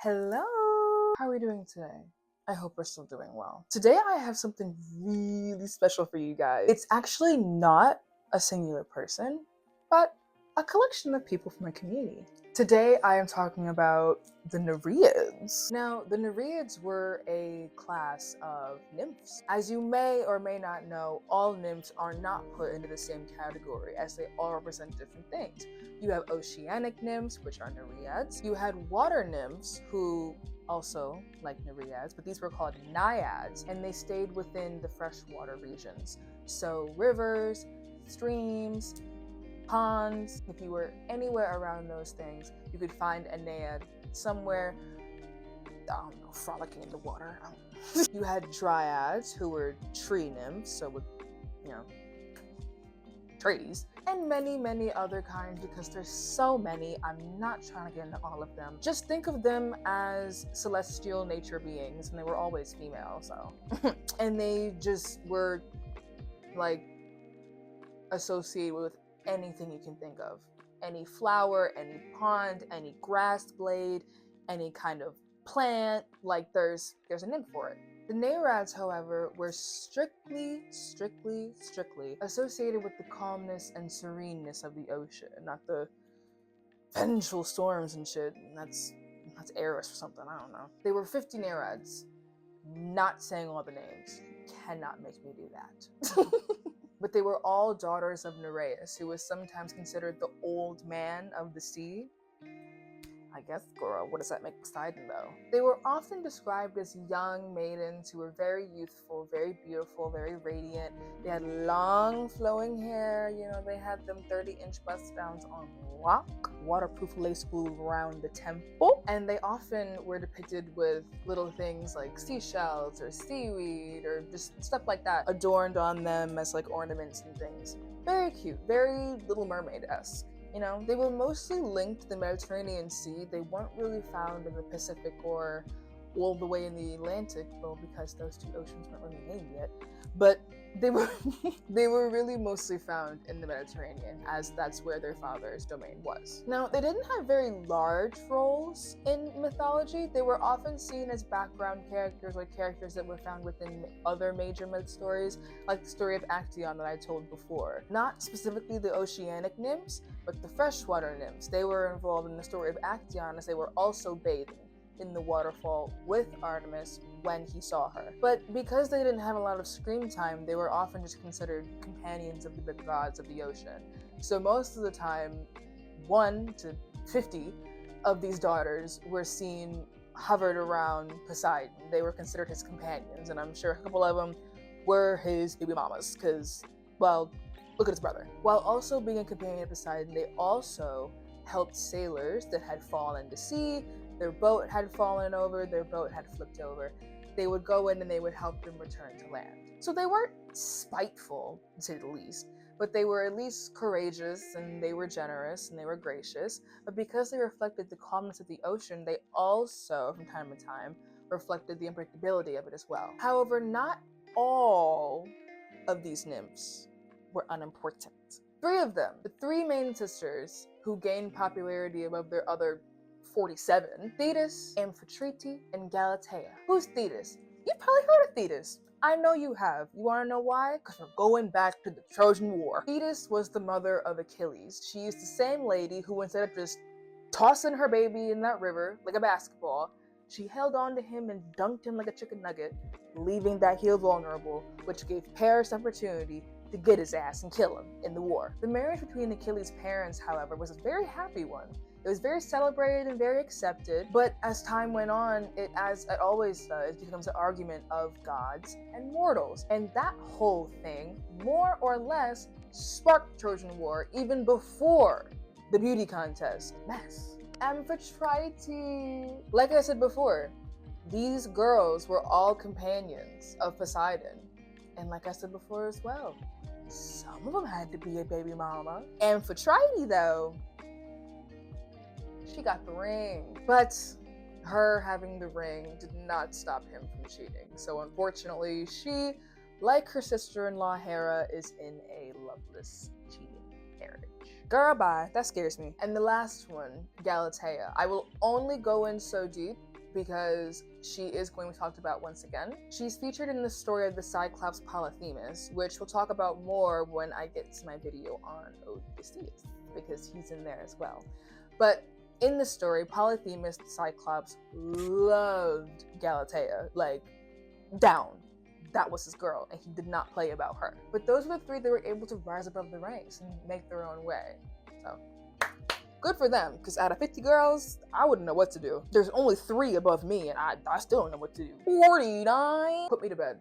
Hello! How are we doing today? I hope we're still doing well. Today I have something really special for you guys. It's actually not a singular person, but a collection of people from my community. Today I am talking about the Nereids. Now, the Nereids were a class of nymphs. As you may or may not know, all nymphs are not put into the same category as they all represent different things. You have oceanic nymphs, which are Nereids. You had water nymphs, who also like Nereids, but these were called Naiads, and they stayed within the freshwater regions. So rivers, streams, ponds. If you were anywhere around those things, you could find a Naiad somewhere, I don't know, frolicking in the water. You had dryads, who were tree nymphs, so with, trees, and many other kinds, because there's so many. I'm not trying to get into all of them. Just think of them as celestial nature beings, and they were always female, so. And they just were like associated with anything you can think of. Any flower, any pond, any grass blade, any kind of plant, like there's a nymph for it. The Nereids, however, were strictly associated with the calmness and sereneness of the ocean, not the vengeful storms and shit. That's Eris or something, I don't know. They were 50 Nereids. Not saying all the names. You cannot make me do that. But they were all daughters of Nereis, who was sometimes considered the old man of the sea. I guess, girl, what does that make Poseidon, though? They were often described as young maidens who were very youthful, very beautiful, very radiant. They had long flowing hair, they had them 30-inch bust downs on lock, waterproof lace glue around the temple, and they often were depicted with little things like seashells or seaweed or just stuff like that adorned on them as like ornaments and things. Very cute, very Little Mermaid-esque. They were mostly linked to the Mediterranean Sea. They weren't really found in the Pacific or all the way in the Atlantic, well, because those two oceans weren't really named yet. But they were they were really mostly found in the Mediterranean, as that's where their father's domain was. Now, they didn't have very large roles in mythology. They were often seen as background characters, like characters that were found within other major myth stories, like the story of Actaeon that I told before. Not specifically the oceanic nymphs, but the freshwater nymphs. They were involved in the story of Actaeon, as they were also bathing in the waterfall with Artemis when he saw her. But because they didn't have a lot of screen time, they were often just considered companions of the big gods of the ocean. So most of the time, 1 to 50 of these daughters were seen hovered around Poseidon. They were considered his companions, and I'm sure a couple of them were his baby mamas, because, well, look at his brother. While also being a companion of Poseidon, they also helped sailors that had fallen to sea. Their boat had fallen over, their boat had flipped over. They would go in and they would help them return to land. So they weren't spiteful, to say the least, but they were at least courageous, and they were generous, and they were gracious. But because they reflected the calmness of the ocean, they also, from time to time, reflected the unpredictability of it as well. However, not all of these nymphs were unimportant. 3 of them, the 3 main sisters who gained popularity above their other 47, Thetis, Amphitrite, and Galatea. Who's Thetis? You've probably heard of Thetis. I know you have. You want to know why? Because we're going back to the Trojan War. Thetis was the mother of Achilles. She is the same lady who, instead of just tossing her baby in that river like a basketball, she held on to him and dunked him like a chicken nugget, leaving that heel vulnerable, which gave Paris opportunity to get his ass and kill him in the war. The marriage between Achilles' parents, however, was a very happy one. It was very celebrated and very accepted, but as time went on, as it always does, becomes an argument of gods and mortals. And that whole thing, more or less, sparked the Trojan War even before the beauty contest. Mess. Amphitrite. Like I said before, these girls were all companions of Poseidon. And like I said before as well, some of them had to be a baby mama. Amphitrite, though, she got the ring. But her having the ring did not stop him from cheating. So unfortunately, she, like her sister-in-law Hera, is in a loveless cheating marriage. Girl, bye. That scares me. And the last one, Galatea. I will only go in so deep because she is going to be talked about once again. She's featured in the story of the Cyclops Polyphemus, which we'll talk about more when I get to my video on Odysseus, because he's in there as well. But in the story, Polyphemus the Cyclops loved Galatea, like, down. That was his girl, and he did not play about her. But those were the three that were able to rise above the ranks and make their own way. So, good for them, because out of 50 girls, I wouldn't know what to do. There's only 3 above me, and I still don't know what to do. 49! Put me to bed.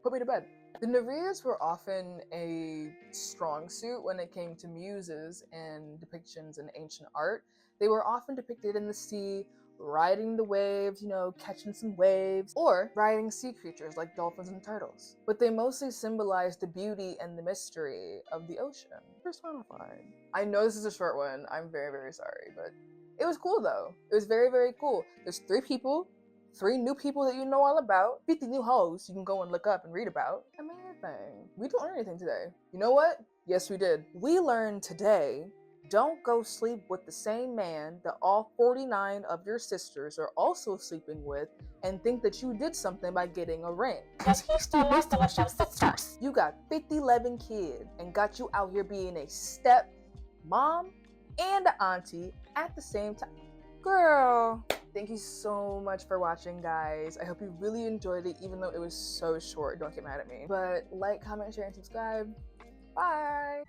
Put me to bed. The Nereids were often a strong suit when it came to muses and depictions in ancient art. They were often depicted in the sea, riding the waves, catching some waves, or riding sea creatures like dolphins and turtles. But they mostly symbolize the beauty and the mystery of the ocean. Personified. I know this is a short one. I'm very, very sorry, but it was cool though. It was very, very cool. There's 3 people, 3 new people that you know all about, 50 new hoes you can go and look up and read about. Amazing. We didn't learn anything today. You know what? Yes, we did. We learned today, don't go sleep with the same man that all 49 of your sisters are also sleeping with and think that you did something by getting a ring. Because he's still most of us sisters. You got 11 kids and got you out here being a step mom and an auntie at the same time. Girl, thank you so much for watching, guys. I hope you really enjoyed it, even though it was so short. Don't get mad at me. But like, comment, share, and subscribe. Bye!